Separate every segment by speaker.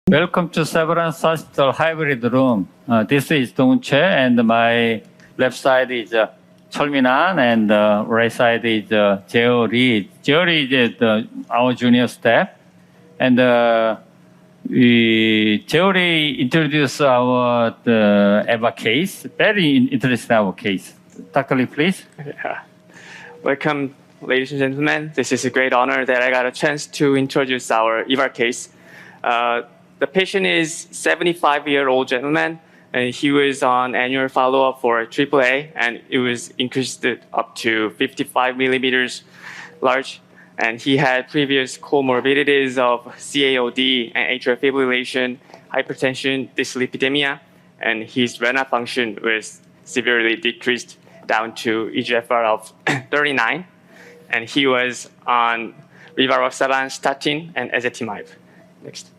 Speaker 1: Welcome to Severance Hospital Hybrid Room. This is Donghoon Choi, and my left side is Cholminan, and right side is Jeo Lee. Jeo Lee is our junior staff, and Jeo Lee introduced our EVAR case. Very interesting our case. Dr. Lee, please.
Speaker 2: Yeah. Welcome, ladies and gentlemen. This is a great honor that I got a chance to introduce our EVAR case. The patient is 75-year-old gentleman, and he was on annual follow-up for AAA, and it was increased up to 55 millimeters large. And he had previous comorbidities of CAOD and atrial fibrillation, hypertension, dyslipidemia, and his renal function was severely decreased down to eGFR of 39, and he was on rivaroxaban, statin, and ezetimibe. Next.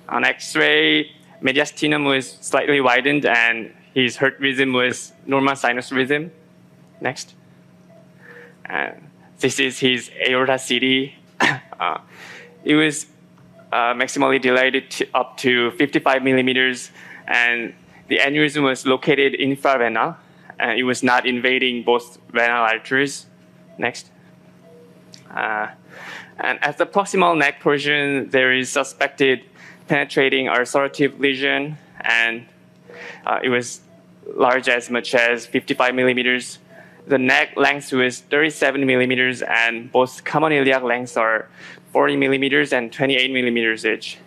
Speaker 2: On X-ray, mediastinum was slightly widened, and his heart rhythm was normal sinus rhythm. Next. This is his aorta CD. It was maximally dilated up to 55 millimeters, and the aneurysm was located infrarenal, and it was not invading both renal arteries. Next. And at the proximal neck portion, there is suspected penetrating ulcerative lesion, and it was large as much as 55 millimeters. The neck length was 37 millimeters, and both common iliac lengths are 40 millimeters and 28 millimeters each.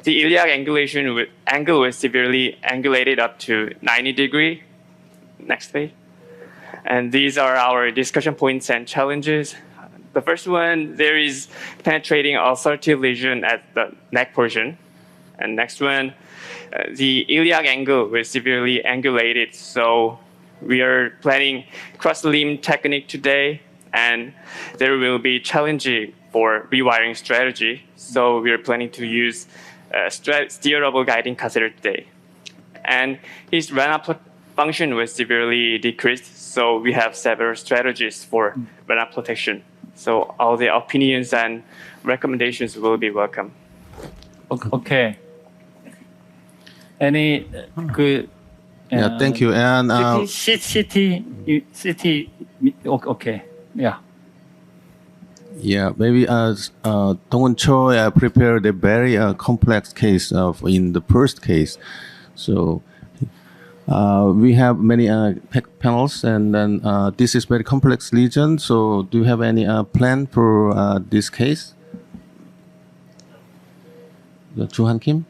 Speaker 2: The iliac angle was severely angulated up to 90 degrees. Next please. And these are our discussion points and challenges. The first one, there is penetrating ulcerative lesion at the neck portion. And next one, the iliac angle was severely angulated. So we are planning cross-limb technique today, and there will be challenging for rewiring strategy. So we are planning to use steerable guiding catheter today. And his renal function was severely decreased. So we have several strategies for renal protection. So all the opinions and recommendations will be welcome.
Speaker 1: Okay. Any good?
Speaker 3: Yeah, thank you. And
Speaker 1: CT. Okay. Yeah.
Speaker 3: yeah, maybe Donghoon Choi prepared a very complex case in the first case. So we have many panels, and then this is very complex lesion. So do you have any plan for this case? Joo-han Kim?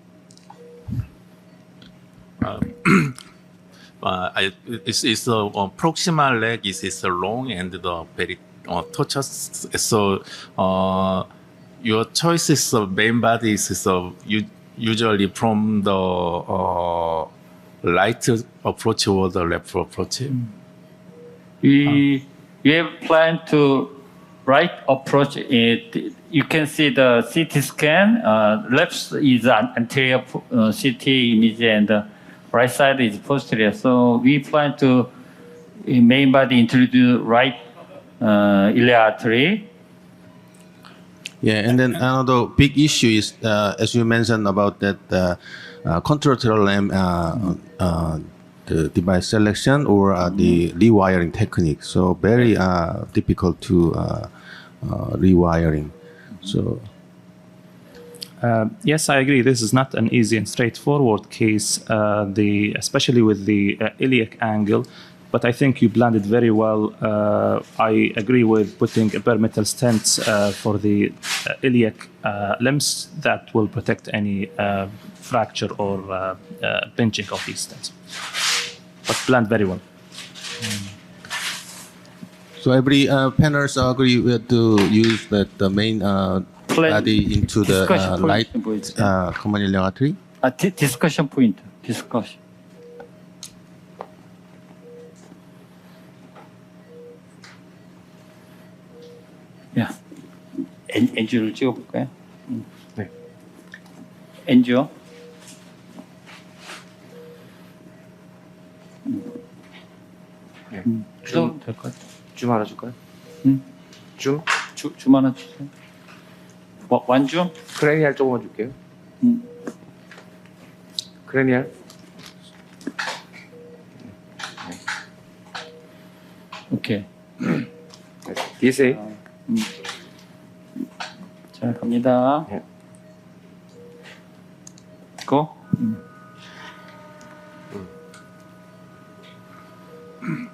Speaker 4: It's a proximal leg is long and the very tortuous. So your choices of main body is usually from the right approach or the left approach.
Speaker 1: We have planned to right approach it. You can see the CT scan. Left is anterior CT image, and the right side is posterior. So we plan to main body introduce right iliac artery.
Speaker 3: Yeah, and then another big issue is, as you mentioned about that contralateral lamp, the device selection or the rewiring technique. So very difficult to rewiring. So.
Speaker 5: Yes, I agree. This is not an easy and straightforward case, especially with the iliac angle. But I think you planned it very well. I agree with putting a bare metal stents for the iliac limbs that will protect any fracture or pinching of these stents. But planned very well.
Speaker 3: So every panels agree with to use the main body into the right common iliac artery?
Speaker 1: Discussion point. Discussion. 야, 엔지오를 찍어볼까요?
Speaker 2: 네.
Speaker 1: 엔지오. 줌 될 것 같아.
Speaker 2: 줌 하나 줄까요?
Speaker 1: 응.
Speaker 2: 줌?
Speaker 1: 줌 하나 주세요. 완줌?
Speaker 2: 크레이알 조금만 줄게요.
Speaker 1: 응.
Speaker 6: cranial.
Speaker 1: 오케이.
Speaker 6: DSA.
Speaker 1: 자, 갑니다.
Speaker 6: 예.
Speaker 1: Go.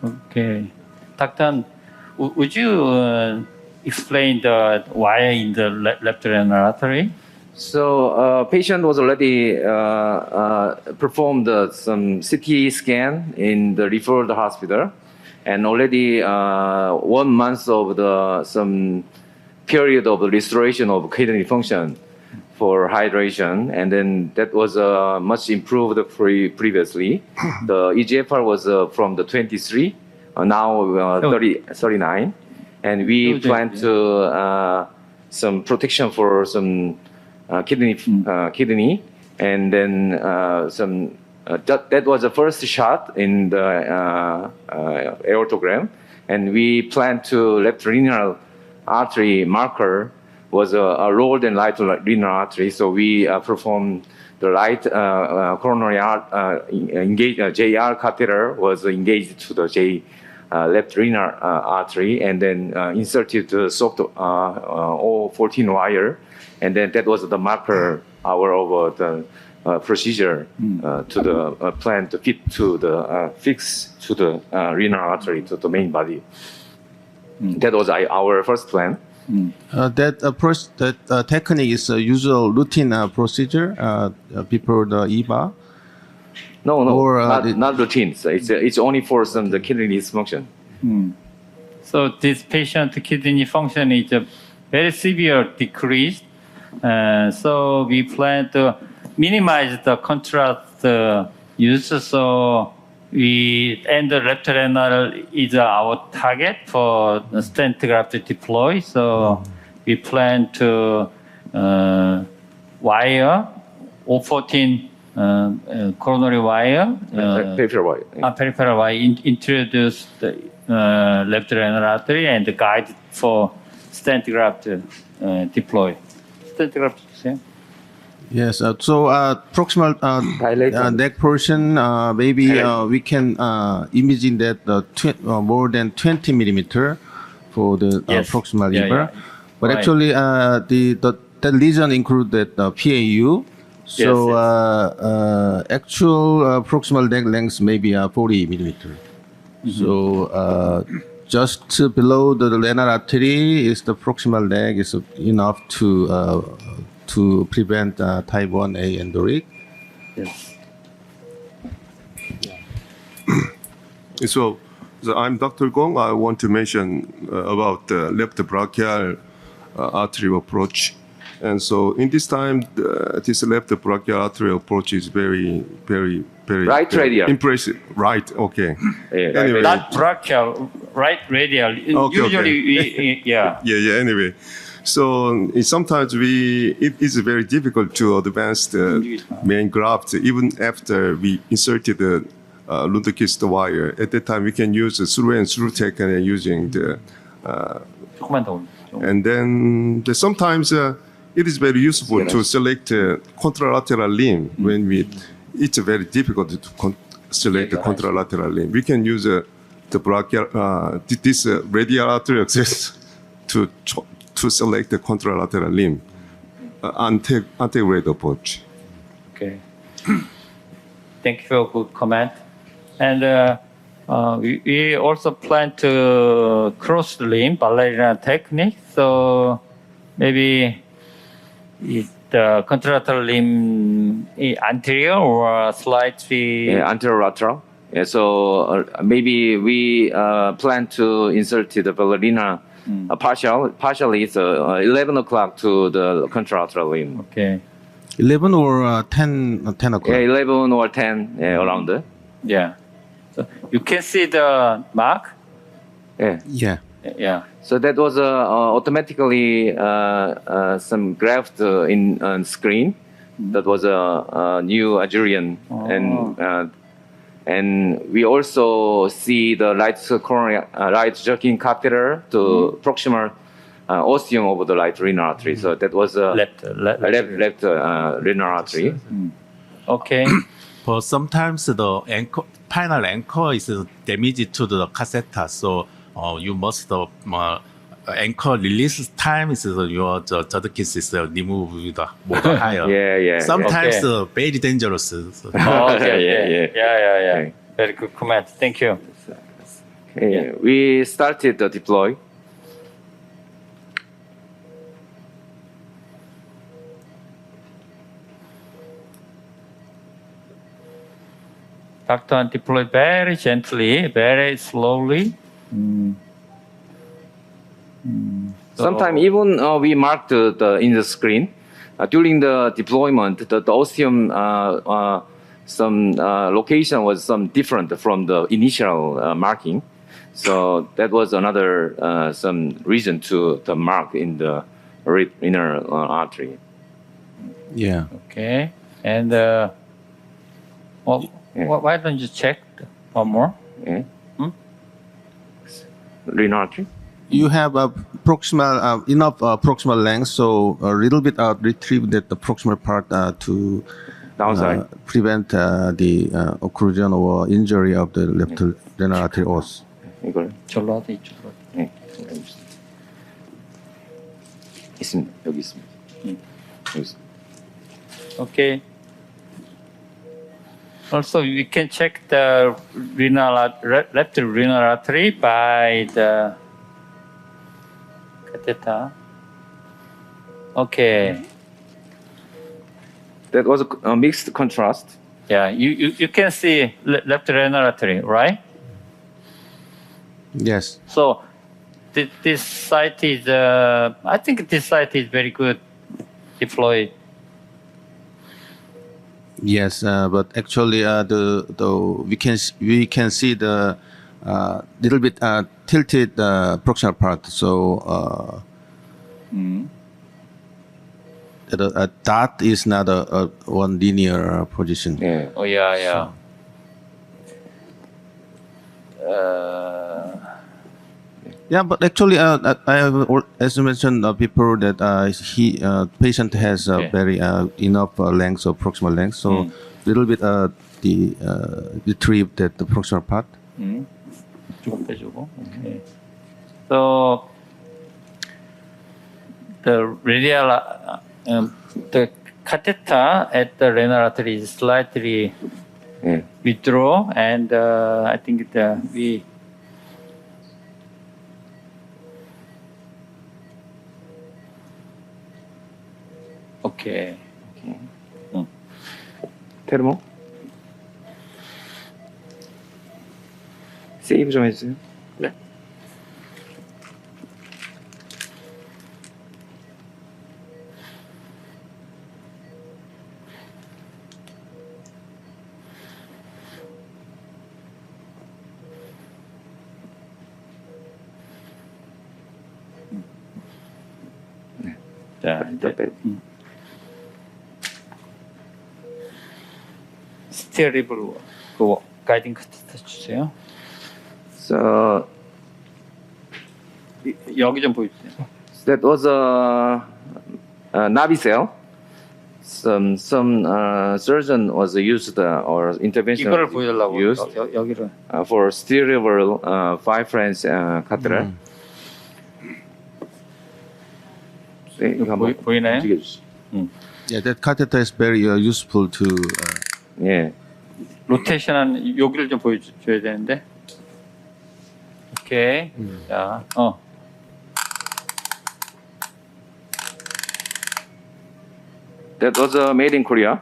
Speaker 1: Okay. Doctor, would you explain the wire in the left renal artery?
Speaker 6: So patient was already performed some CT scan in the referred hospital, and already 1 month of some period of restoration of kidney function for hydration, and then that was much improved previously. The EGFR was from the 23, now 39, and we plan to some protection for some kidney, and then that was the first shot in the aortogram, and we plan to left renal artery marker was a lower than right renal artery, so we performed the right coronary JR catheter was engaged to the left renal artery, and then inserted the soft O14 wire, and then that was the marker hour of the procedure to the plan to fit to the fix to the renal artery to the main body. That was our first plan.
Speaker 3: That technique is a usual routine procedure before the EVAR.
Speaker 6: No,
Speaker 3: Or,
Speaker 6: not routine. So it's only for some the kidney dysfunction.
Speaker 1: So this patient kidney function is a very severe decrease. So we plan to minimize the contrast use. So the left renal is our target for the stent graft deploy. So we plan to wire O14 coronary wire,
Speaker 6: Peripheral wire.
Speaker 1: peripheral wire, introduce the left renal artery and guide for stent graft deploy. Stent graft, same.
Speaker 3: Yes. So proximal
Speaker 6: Dilate.
Speaker 3: neck portion, maybe we can imagine that more than 20 millimeter for the
Speaker 1: Yes.
Speaker 3: proximal
Speaker 1: Yeah,
Speaker 3: EVAR.
Speaker 1: yeah.
Speaker 3: But
Speaker 1: Right.
Speaker 3: actually, that lesion included PAU. So actual proximal neck length may be 40 millimeter. So just below the renal artery is the proximal leg is enough to prevent type 1A endoric.
Speaker 1: Yes.
Speaker 7: So I'm Dr. Gong. I want to mention about the left brachial artery approach. And so in this time, this left brachial artery approach is very
Speaker 6: Right radial.
Speaker 7: impressive. Right, okay.
Speaker 6: Yeah,
Speaker 7: Anyway.
Speaker 1: Not brachial, right radial.
Speaker 7: Okay,
Speaker 1: Usually, we, yeah.
Speaker 7: Yeah, anyway. So sometimes it is very difficult to advance the main graft even after we inserted the Lundquist wire. At that time, we can use the through and through technique using the,
Speaker 1: 조금만 더.
Speaker 7: and then sometimes it is very useful to select contralateral limb when it's very difficult to select the contralateral limb. We can use the brachial, this radial artery access to select the contralateral limb, antegrade approach.
Speaker 1: Okay. Thank you for a good comment. And we also plan to cross the limb ballerina technique. So maybe the contralateral limb anterior or slightly
Speaker 6: anterolateral. Yeah, so maybe we plan to insert the ballerina partially. It's 11 o'clock to the contralateral limb.
Speaker 1: Okay.
Speaker 3: 11 or 10 o'clock.
Speaker 6: Yeah, 11 or 10 around there.
Speaker 1: Yeah. So you can see the mark.
Speaker 6: Yeah.
Speaker 3: Yeah.
Speaker 1: Yeah.
Speaker 6: So that was automatically some graft on screen. That was a new Algerian, and we also see the right coronary, right jerking catheter to proximal ostium of the right renal artery. So that was a left renal artery.
Speaker 1: Okay.
Speaker 4: But sometimes the final anchor is damaged to the cassette, so you must anchor release time is your the case is removed more higher.
Speaker 6: Yeah.
Speaker 4: Sometimes
Speaker 1: Okay.
Speaker 4: very dangerous.
Speaker 1: Oh, okay. Yeah.
Speaker 6: Okay.
Speaker 1: Very good comment. Thank you.
Speaker 6: Okay. We started the deploy.
Speaker 1: Doctor deploy very gently, very slowly.
Speaker 6: Sometimes even we marked in the screen during the deployment. The ostium some location was some different from the initial marking, so that was another some reason to the mark in the inner artery.
Speaker 3: Yeah.
Speaker 1: Okay. And why don't you check one more?
Speaker 6: Yeah. Renal artery.
Speaker 3: You have a proximal enough proximal length, so a little bit retrieve that the proximal part to
Speaker 6: Downside.
Speaker 3: prevent the occlusion or injury of the left renal artery os.
Speaker 6: 이걸
Speaker 1: 절로 하자, 이쪽으로 하자.
Speaker 6: 네. 있습니다. 여기 있습니다. 여기 있습니다.
Speaker 1: Okay. Also, we can check the left renal artery by the catheter. Okay.
Speaker 6: That was a mixed contrast.
Speaker 1: Yeah, you can see left renal artery, right?
Speaker 3: Yes.
Speaker 1: So this site is, I think this site is very good deployed.
Speaker 3: Yes, but actually, we can see the little bit tilted proximal part. So a dot is not a one linear position.
Speaker 6: 예.
Speaker 1: Oh yeah.
Speaker 3: Yeah, but actually, I have, as you mentioned before, that patient has very enough length of proximal length, so little bit retrieve that the proximal part.
Speaker 1: 조금 빼주고. Okay. So the radial, the catheter at the renal artery is slightly
Speaker 6: 예.
Speaker 1: withdraw, and I think we. Okay.
Speaker 6: 테르모. 세이브 좀 해주세요.
Speaker 1: 네. 자, 이제 스티어리블 그 가이딩 카테터 주세요.
Speaker 6: So
Speaker 1: 여기 좀 보여주세요.
Speaker 6: that was a navicell. Some surgeon was used or intervention
Speaker 1: 이거를 보여달라고
Speaker 6: used
Speaker 1: 여기를.
Speaker 6: for steerable 5 French catheter. 네, 이거 한번
Speaker 1: 보이나요?
Speaker 6: 움직여주시죠.
Speaker 3: Yeah, that catheter is very useful to.
Speaker 6: 예.
Speaker 1: 로테이션한 여기를 좀 보여줘야 되는데. 오케이. 자,
Speaker 6: That was made in Korea.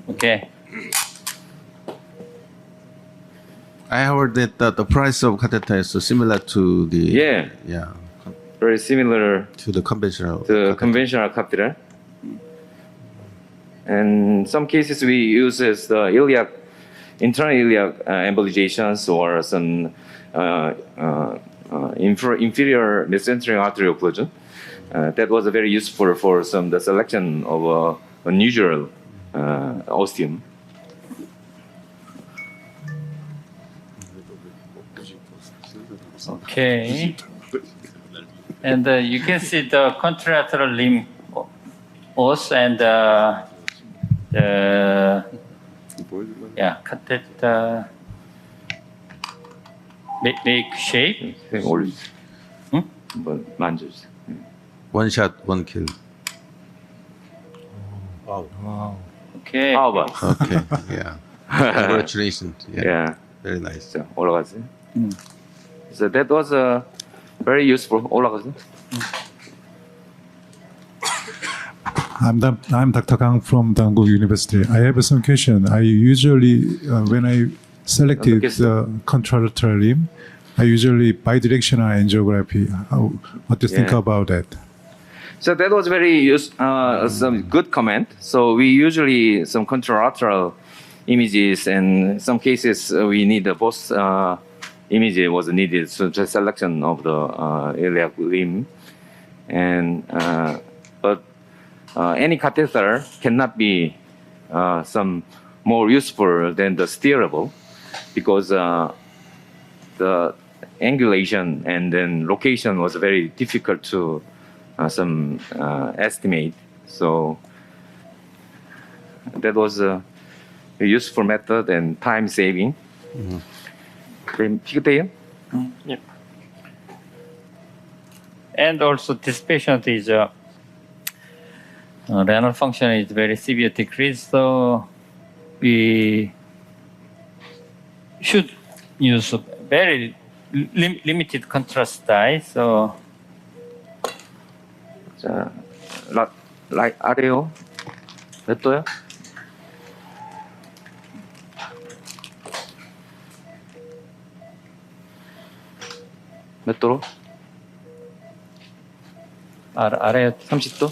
Speaker 1: 오케이.
Speaker 3: I heard that the price of catheter is similar to the
Speaker 6: Yeah. Very similar
Speaker 3: to the conventional.
Speaker 6: to
Speaker 3: catheter.
Speaker 6: conventional catheter. And some cases we use as the internal iliac embolizations or some inferior mesenteric artery occlusion. That was very useful for the selection of unusual ostium.
Speaker 1: Okay. And you can see the contralateral limb os and catheter make shape.
Speaker 6: 선생님 올려주세요.
Speaker 1: 응?
Speaker 6: 한번 만져주세요.
Speaker 3: One shot, one kill.
Speaker 1: Okay.
Speaker 6: How about?
Speaker 3: Okay, yeah. Congratulations. Yeah,
Speaker 6: Yeah.
Speaker 3: very nice.
Speaker 6: 자, 올라가세요. So that was very useful. 올라가세요.
Speaker 8: I'm Dr. Kang from Donghoon University. I have some question. I usually, when I selected the contralateral limb, I usually bidirectional angiography. What do you think
Speaker 6: Yeah.
Speaker 8: about that?
Speaker 6: So that was very some good comment. So we usually some contralateral images, and some cases we need both image was needed. So just selection of the iliac limb, and but any catheter cannot be some more useful than the steerable, because the angulation and then location was very difficult to some estimate. So that was a useful method and time saving. 피그테이요?
Speaker 2: Yeah.
Speaker 1: And also this patient is renal function is very severe decrease, so we should use a very limited contrast dye. So
Speaker 6: 자, 라이 아래요. 몇 도요? 몇 도로?
Speaker 1: 아래
Speaker 6: 30도?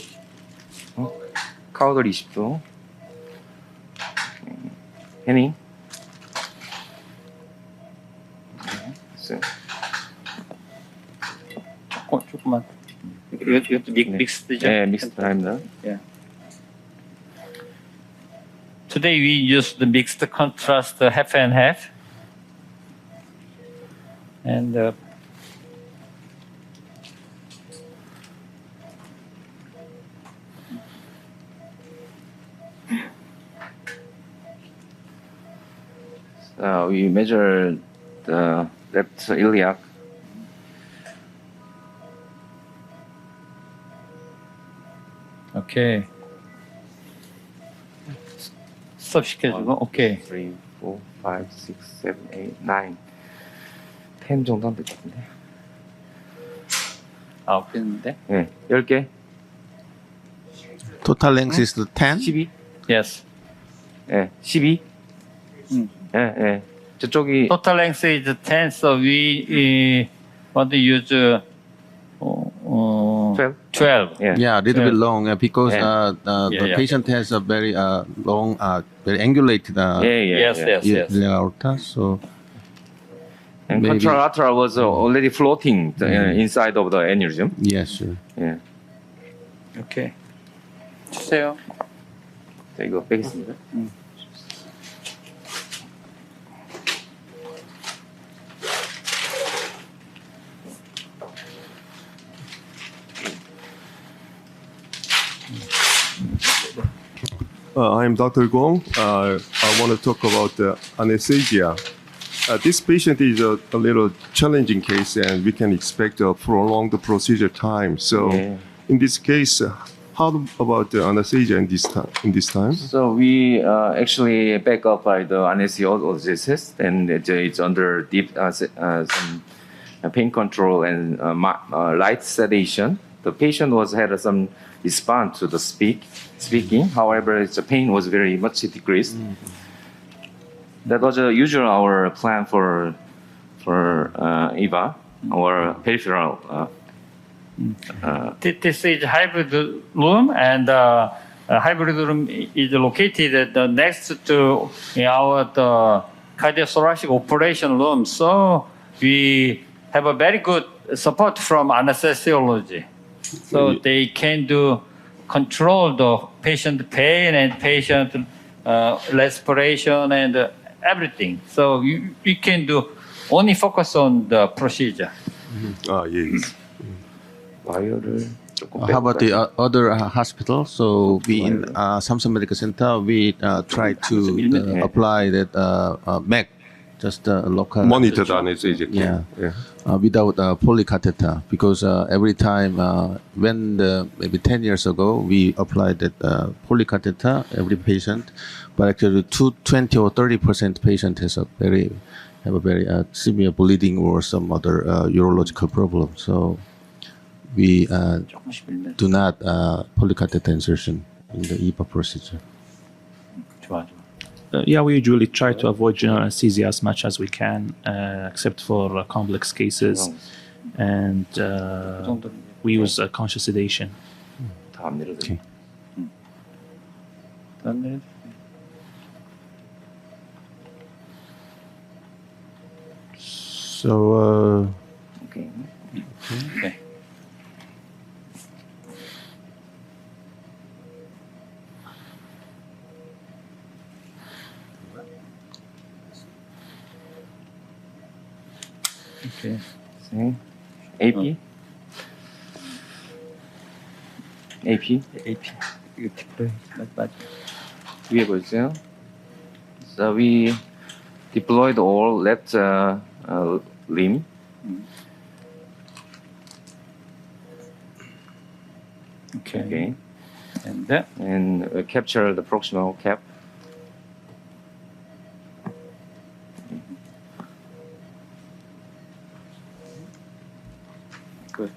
Speaker 6: 카우덜 20도. 해닝.
Speaker 1: 조금만. 이것도 믹스드죠?
Speaker 6: 네, 믹스드입니다.
Speaker 1: Yeah. Today we use the mixed contrast half and half, and
Speaker 6: we measure the left iliac.
Speaker 1: okay. 스톱 시켜주고, 오케이.
Speaker 6: 3, 4, 5, 6, 7, 8, 9, 10 정도 하면 될 것 같은데.
Speaker 1: 9개인데?
Speaker 6: 네, 10개.
Speaker 3: Total length is 10.
Speaker 6: 12.
Speaker 1: Yes.
Speaker 6: 네, 12. 네, 네. 저쪽이
Speaker 1: Total length is 10, so we want to use
Speaker 6: 12.
Speaker 1: 12.
Speaker 6: 예.
Speaker 3: Yeah, a little bit long because
Speaker 6: Yeah.
Speaker 3: the
Speaker 1: Yeah.
Speaker 3: patient has a very long, very angulated
Speaker 6: 예, 예.
Speaker 1: Yes.
Speaker 3: aorta. So
Speaker 6: And
Speaker 3: Maybe-
Speaker 6: contralateral was already floating inside of the aneurysm.
Speaker 3: yes, sure.
Speaker 6: 예.
Speaker 1: 오케이. 주세요.
Speaker 6: 자, 이거 빼겠습니다.
Speaker 7: I'm Dr. Gong. I want to talk about anesthesia. This patient is a little challenging case, and we can expect a prolonged procedure time. So,
Speaker 6: Yeah.
Speaker 7: in this case, how about the anesthesia in this time?
Speaker 6: So we actually back up by the anesthesiologist, and it's under deep some pain control and light sedation. The patient had some response to the speaking. However, the pain was very much decreased. That was usually our plan for EVAR, our peripheral.
Speaker 1: This is hybrid room, and hybrid room is located next to our cardiothoracic operation room. So we have a very good support from anesthesiology. So they can control the patient pain and patient respiration and everything. So we can only focus on the procedure.
Speaker 7: Yes.
Speaker 6: 와이어를
Speaker 3: How about the other hospital? So we in Samsung Medical Center, we try to apply that MAC, just local
Speaker 7: 모니터도 안 해서 이제.
Speaker 3: Yeah.
Speaker 7: 예.
Speaker 3: Without polycatheter, because every time when maybe 10 years ago we applied that polycatheter every patient, but actually 20 or 30% patient have a very severe bleeding or some other urological problem. So we do not polycatheter insertion in the EVAR procedure.
Speaker 1: 좋아.
Speaker 5: Yeah, we usually try to avoid general anesthesia as much as we can, except for complex cases, and we use conscious sedation.
Speaker 6: 다안 내려도.
Speaker 3: Okay. So
Speaker 6: 오케이.
Speaker 1: 네.
Speaker 6: 오케이. 네. AP. AP.
Speaker 1: AP. 이거 디플레이 맞.
Speaker 6: 위에 보이세요? So we deployed all left limb.
Speaker 1: Okay.
Speaker 6: Okay.
Speaker 1: And then
Speaker 6: And capture the proximal cap.
Speaker 1: good.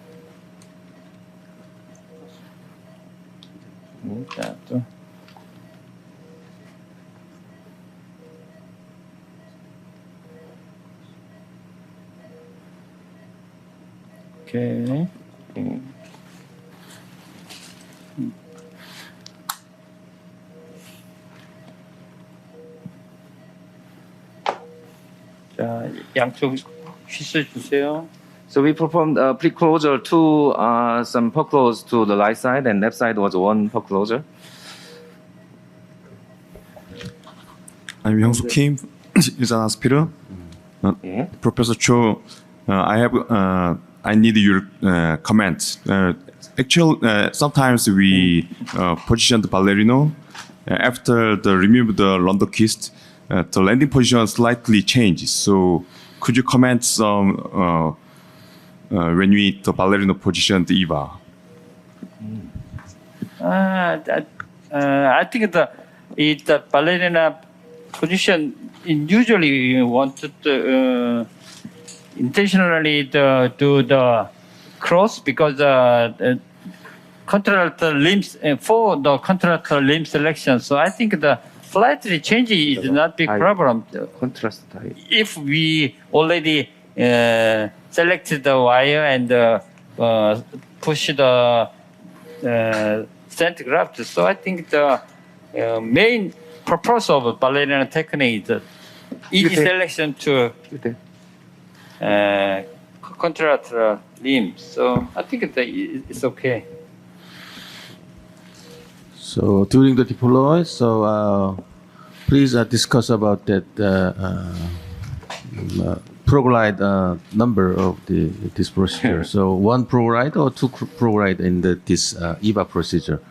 Speaker 1: 자, 또. 오케이.
Speaker 6: Okay.
Speaker 1: 자, 양쪽 휘슬 주세요.
Speaker 6: So we performed pre-closure to some per close to the right side, and left side was one per closure.
Speaker 9: I'm Hyung-soo Kim, Ilsan Hospital.
Speaker 6: Yeah.
Speaker 9: Professor Cho, I need your comments. Sometimes we position the ballerino after the remove the London kyst, the landing position slightly changes. So could you comment some when we the ballerino position the EVAR?
Speaker 1: I think the ballerina position usually we want to intentionally do the cross because contralateral limbs for the contralateral limb selection. So I think the slightly change is not big problem.
Speaker 6: Contrast type.
Speaker 1: If we already selected the wire and push the stent graft, so I think the main purpose of ballerina technique is easy selection to contralateral limb. So I think it's okay.
Speaker 3: So during the deploy, please discuss about that proglide number of this procedure. So one proglide or two proglide in this EVAR procedure.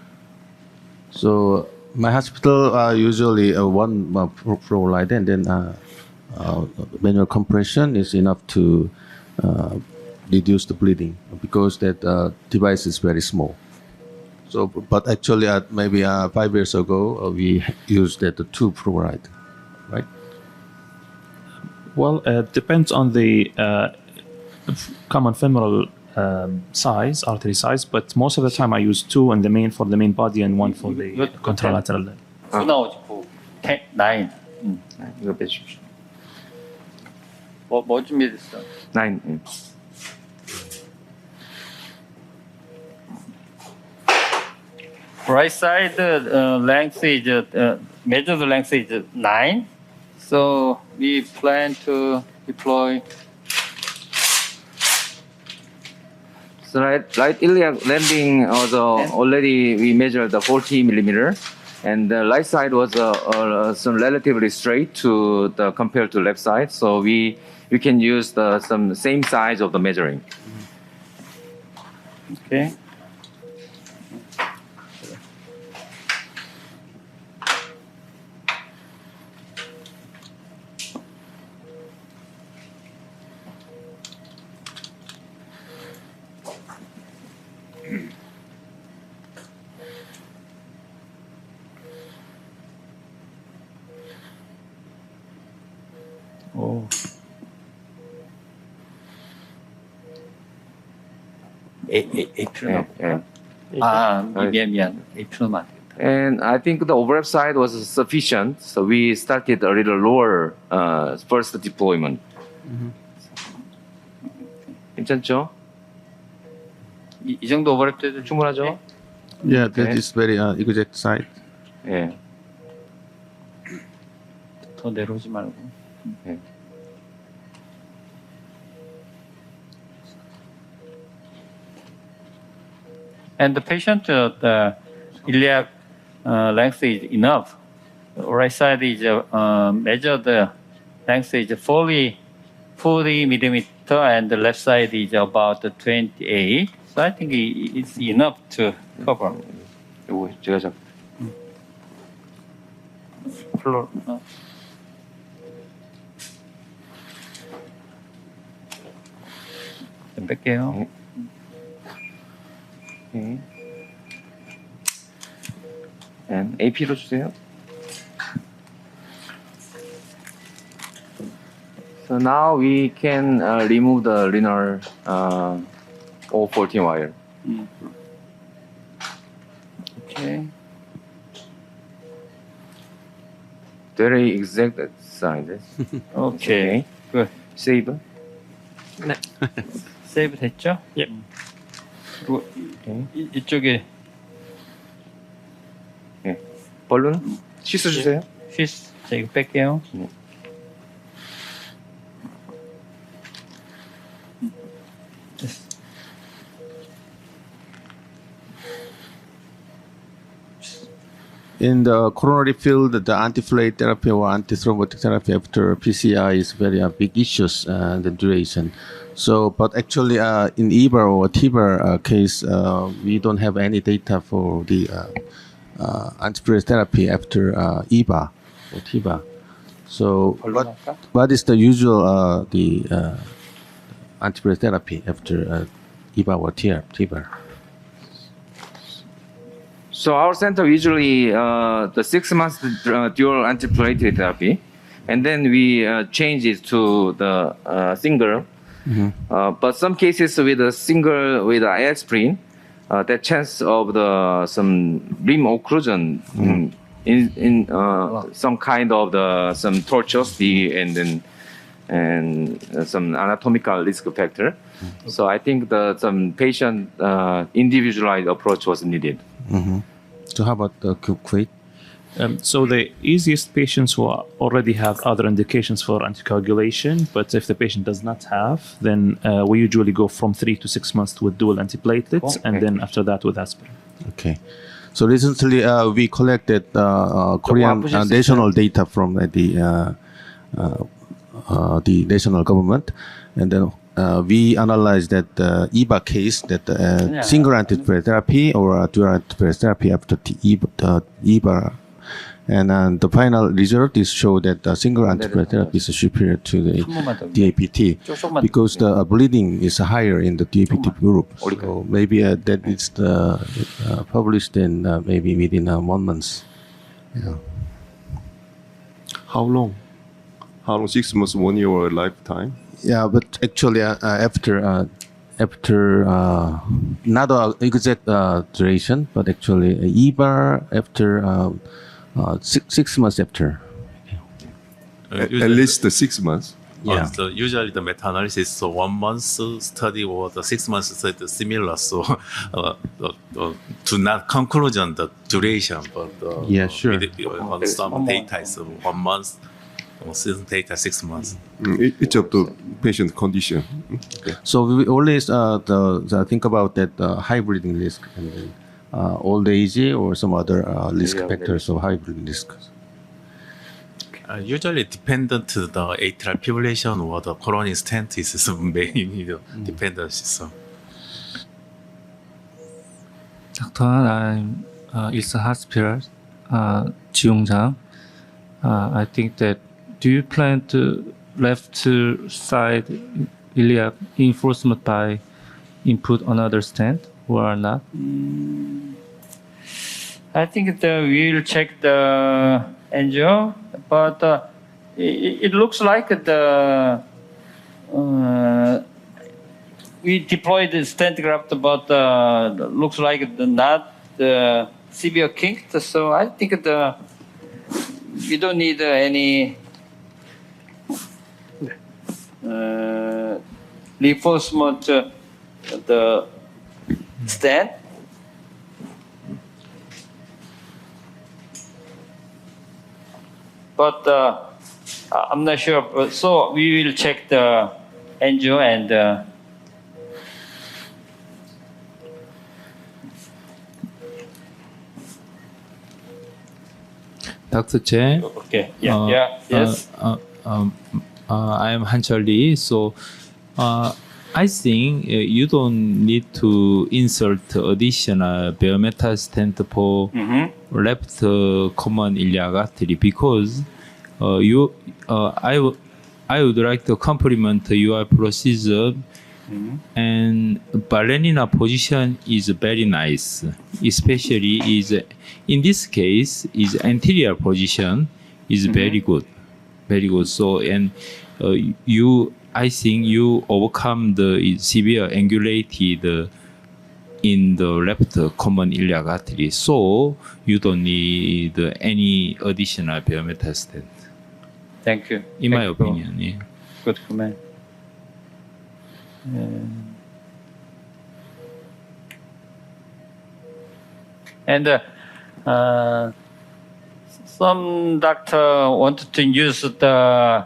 Speaker 3: So my hospital usually one proglide, and then manual compression is enough to reduce the bleeding because that device is very small. So, but actually, maybe 5 years ago, we used that two proglide, right?
Speaker 5: Well, it depends on the common femoral size, artery size, but most of the time I use two and the main for the main body and one for the contralateral limb.
Speaker 1: 9 나오지, 9.
Speaker 6: 이거 빼주십시오.
Speaker 1: 뭐 준비됐어?
Speaker 6: 9.
Speaker 1: Right side length is measured length is 9. So we plan to deploy.
Speaker 6: So right iliac landing was already we measured the 40 millimeter, and the right side was some relatively straight to the compared to left side. So we can use some same size of the measuring.
Speaker 1: Okay. A편으로.
Speaker 6: 예.
Speaker 1: 미안. A편으로만 안 되겠다.
Speaker 6: And I think the overlap side was sufficient, so we started a little lower first deployment. 괜찮죠?
Speaker 1: 이 정도 오버랩 돼도
Speaker 6: 충분하죠?
Speaker 3: Yeah, that
Speaker 6: Okay.
Speaker 3: is very exact site.
Speaker 6: 예.
Speaker 1: 더 내려오지 말고.
Speaker 6: 예.
Speaker 1: And the patient, the iliac length is enough. Right side is measured length is 40 millimeter, and the left side is about 28. So I think it's enough to cover.
Speaker 6: 요거 제가 잡.
Speaker 1: 플로어. 좀 뺄게요.
Speaker 6: Okay. And AP로 주세요. So now we can remove the linear O14 wire.
Speaker 1: Okay.
Speaker 6: Very exact size.
Speaker 1: Okay. Good.
Speaker 6: Save.
Speaker 2: 네.
Speaker 1: 세이브 됐죠?
Speaker 2: 예.
Speaker 1: 그리고 이쪽에
Speaker 6: 예. 벌룬 시스 주세요.
Speaker 1: 휘스. 자, 이거 뺄게요. 됐어.
Speaker 3: In the coronary field, the anti-fluid therapy or antithrombotic therapy after PCI is very big issues, the duration. So, but actually, in EVAR or TIVAR case, we don't have any data for the anti-fluid therapy after EVAR or TIVAR. So, what is the usual anti-fluid therapy after EVAR or TIVAR?
Speaker 6: So our center usually the 6 months dual antiplatelet therapy, and then we change it to the single. But some cases with a single with aspirin, that chance of the some limb occlusion in some kind of the some tortuosity and some anatomical risk factor. So I think the some patient individualized approach was needed.
Speaker 3: So how about the quit?
Speaker 5: So the easiest patients who already have other indications for anticoagulation, but if the patient does not have, then we usually go from 3 to 6 months with dual antiplatelets, and then after that with aspirin.
Speaker 3: Okay. So recently we collected Korean national data from the national government, and then we analyzed that EVA case, that single antiplatelet therapy or dual antiplatelet therapy after EVA. And the final result is show that single antiplatelet therapy is superior to the DAPT because the bleeding is higher in the DAPT group. So maybe that is published in maybe within 1 month. Yeah.
Speaker 7: How long? 6 months, 1 year, or a lifetime?
Speaker 3: Yeah, but actually after not a exact duration, but actually EVAR after 6 months after.
Speaker 7: At least 6 months.
Speaker 3: Yeah.
Speaker 4: So usually the meta-analysis, so 1 month study or the 6 months study similar. So to not conclusion the duration, but
Speaker 3: Yeah, sure.
Speaker 4: on some data is 1 month, or season data 6 months.
Speaker 7: Each of the patient condition.
Speaker 3: So we always think about that high bleeding risk and then old age or some other risk factors of high bleeding risk.
Speaker 4: Usually dependent to the atrial fibrillation or the coronary stent is mainly dependency. So.
Speaker 10: Doctor, I'm Ilsa Hospital, 지용장. I think that, do you plan to left side iliac reinforcement by input another stent or not?
Speaker 1: I think we'll check the angio, but it looks like we deployed the stent graft, but looks like not severe kink. So I think we don't need any reinforcement the stent. But I'm not sure. So we will check the angio and
Speaker 11: Dr. Choi.
Speaker 1: okay. Yeah. Yes.
Speaker 11: I am Han-Chul Lee. So I think you don't need to insert additional bare metal stent for left common iliac artery because I would like to compliment your procedure and ballerina position is very nice, especially is in this case is anterior position is very good. So and I think you overcome the severe angulated in the left common iliac artery, so you don't need any additional bare metal stent.
Speaker 1: Thank you.
Speaker 11: In my
Speaker 1: Thank you.
Speaker 11: opinion, yeah.
Speaker 1: Good comment. And some doctor wanted to use the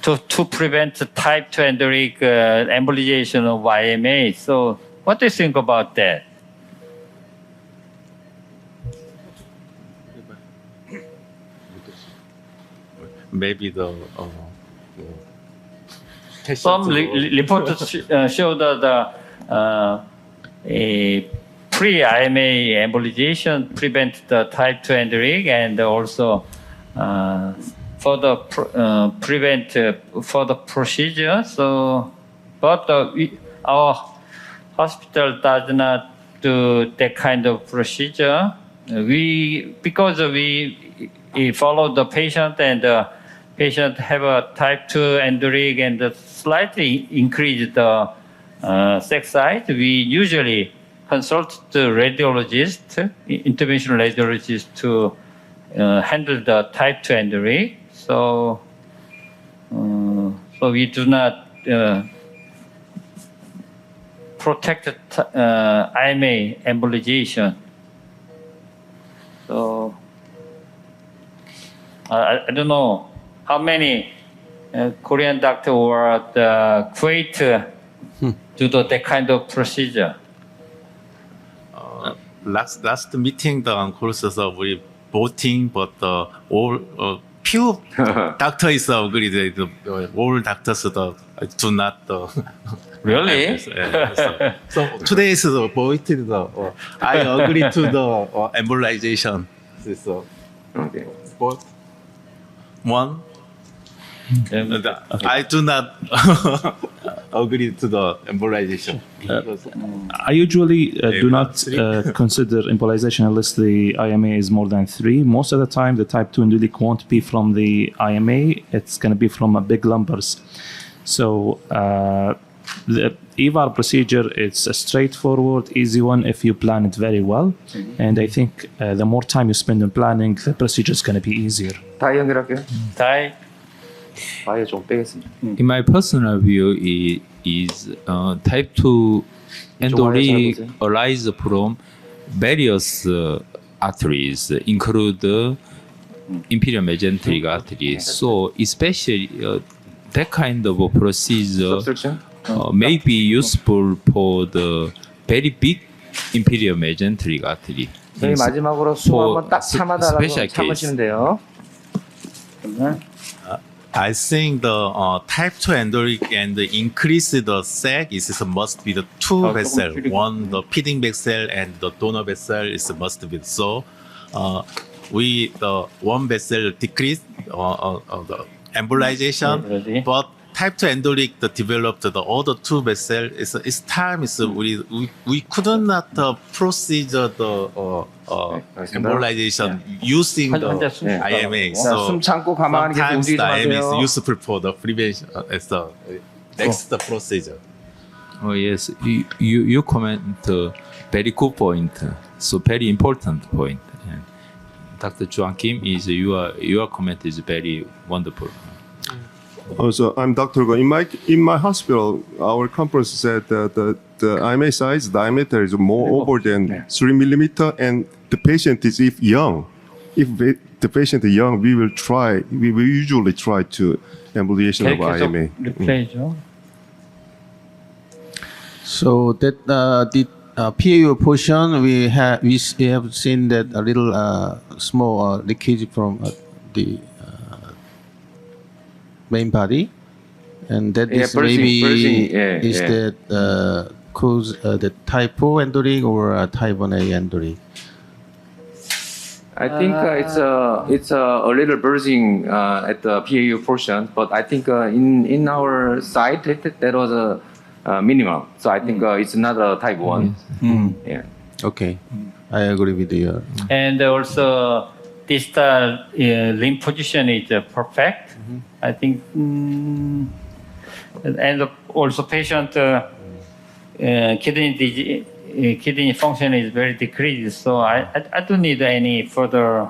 Speaker 1: to prevent type 2 endoric embolization of IMA. So what do you think about that?
Speaker 4: Maybe the
Speaker 1: Some reports show that a pre-IMA embolization prevent the type 2 endoric and also further prevent further procedure. So, but our hospital does not do that kind of procedure. Because we follow the patient and the patient have a type 2 endoric and slightly increase the sex size, we usually consult the radiologist, interventional radiologist to handle the type 2 endoric. So we do not protect IMA embolization. So I don't know how many Korean doctor or the Kuwait do that kind of procedure.
Speaker 4: last meeting the 앙코르서울 we voting, but all few doctors agree that all doctors do not.
Speaker 1: Really?
Speaker 4: So today is voted. I agree to the embolization. So
Speaker 6: Okay.
Speaker 4: both one. I do not agree to the embolization.
Speaker 5: I usually do not consider embolization unless the IMA is more than 3. Most of the time, the type 2 endolic won't be from the IMA. It's going to be from a big lumbers. So the EVAR procedure, it's a straightforward, easy one if you plan it very well. And I think the more time you spend on planning, the procedure is going to be easier.
Speaker 6: 다이 연결할게요.
Speaker 1: Thai.
Speaker 6: 다이 좀 빼겠습니다.
Speaker 11: In my personal view, is type 2 endolic arise from various arteries, include inferior mesenteric arteries. So especially that kind of a procedure may be useful for the very big inferior mesenteric artery.
Speaker 6: 저희 마지막으로 숨 한번 딱 참아달라고
Speaker 11: special
Speaker 6: 참으시면 돼요.
Speaker 4: I think the type 2 endoric and the increase the sag is must be the two vessel. One the feeding vessel and the donor vessel is must be. So we the one vessel decrease the embolization, but type 2 endolic the developed the other two vessel is time is we could not proceed the embolization using the IMA. So
Speaker 6: 숨 참고 가만히 계속
Speaker 4: sometimes
Speaker 6: 움직이지
Speaker 4: the IMA is
Speaker 6: 마세요.
Speaker 4: useful for the prevention as the next procedure.
Speaker 11: Oh yes, you comment very good point. So very important point. And Dr. Chuan Kim is your comment is very wonderful.
Speaker 7: Also, I'm Dr. Go. In my hospital, our conference said that the IMA size diameter is more over than 3 millimeter, and the patient is if young. If the patient is young, we will usually try to ambulation of IMA.
Speaker 3: So that the PAU portion, we have seen that a little small leakage from the main body, and that is maybe that cause the type 4 endoring or type 1A endoring.
Speaker 6: I think it's a little bruising at the PAU portion, but I think in our site that was a minimal. So I think it's not a type 1. Yeah.
Speaker 3: Okay, I agree with you.
Speaker 1: And also distal limb position is perfect. I think, and also patient kidney function is very decreased. So I don't need any further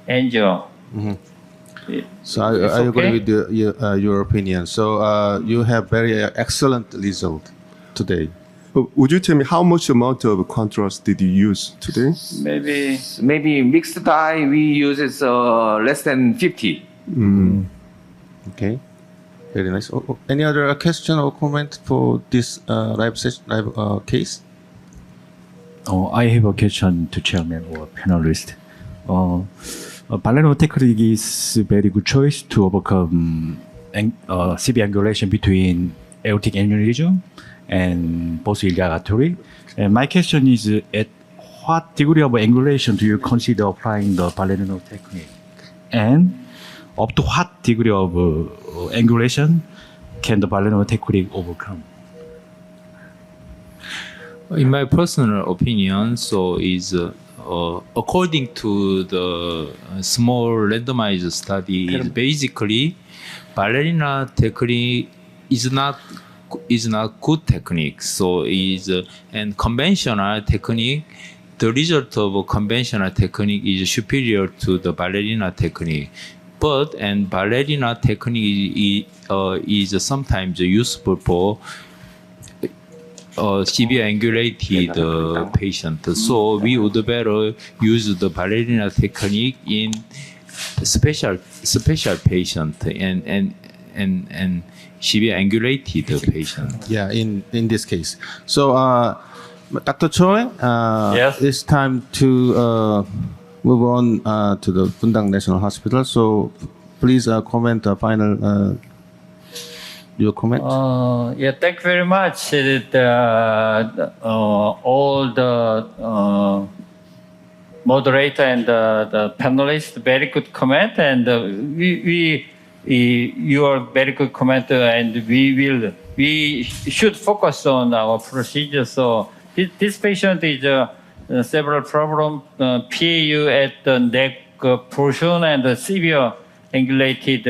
Speaker 1: angio.
Speaker 3: So I agree with your opinion. So you have very excellent result today.
Speaker 7: Would you tell me how much amount of contrast did you use today?
Speaker 6: Maybe mixed dye we use is less than 50.
Speaker 3: Okay, very nice. Any other question or comment for this live case?
Speaker 12: I have a question to chairman or panelist. Ballerino technique is a very good choice to overcome severe angulation between aortic aneurysm and both iliac artery. And my question is, at what degree of angulation do you consider applying the ballerino technique? And up to what degree of angulation can the ballerino technique overcome?
Speaker 11: In my personal opinion, so is according to the small randomized study, is basically ballerina technique is not good technique. So is and conventional technique. The result of conventional technique is superior to the ballerina technique. But and ballerina technique is sometimes useful for severe angulated patient. So we would better use the ballerina technique in special patient and severe angulated patient.
Speaker 3: Yeah, in this case. So Dr. Choi,
Speaker 1: yes.
Speaker 3: It's time to move on to the Bundang National Hospital. So please comment final your comment.
Speaker 1: Yeah, thank you very much. All the moderator and the panelists, very good comment, and your very good comment, and we should focus on our procedure. So this patient is several problem, PAU at the neck portion and the severe angulated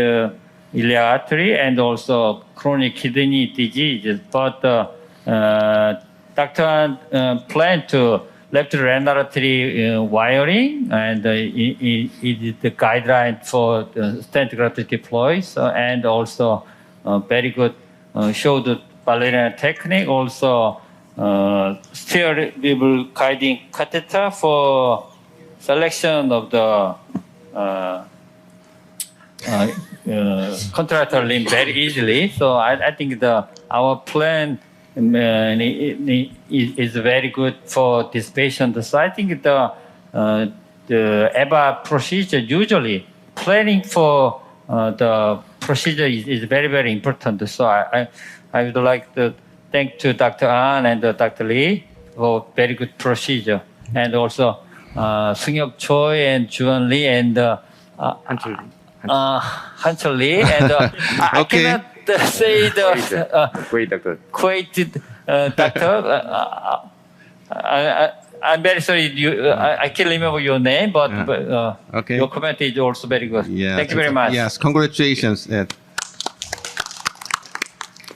Speaker 1: iliac artery and also chronic kidney disease. But Dr. planned to left renal artery wiring, and it is the guideline for stent graft deploys, and also very good showed ballerina technique, also steerable guiding catheter for selection of the contralateral limb very easily. So I think our plan is very good for this patient. So I think the EVAR procedure, usually planning for the procedure is very, very important. So I would like to thank to Dr. An and Dr. Lee for very good procedure, and also Seung-hyuk Choi and Juan Lee and Hanchul Lee, and I cannot say the quoted doctor. I'm very sorry, I can't remember your name, but
Speaker 3: Okay.
Speaker 1: your comment is also very good.
Speaker 3: Yeah.
Speaker 1: Thank you very much.
Speaker 3: Yes, congratulations.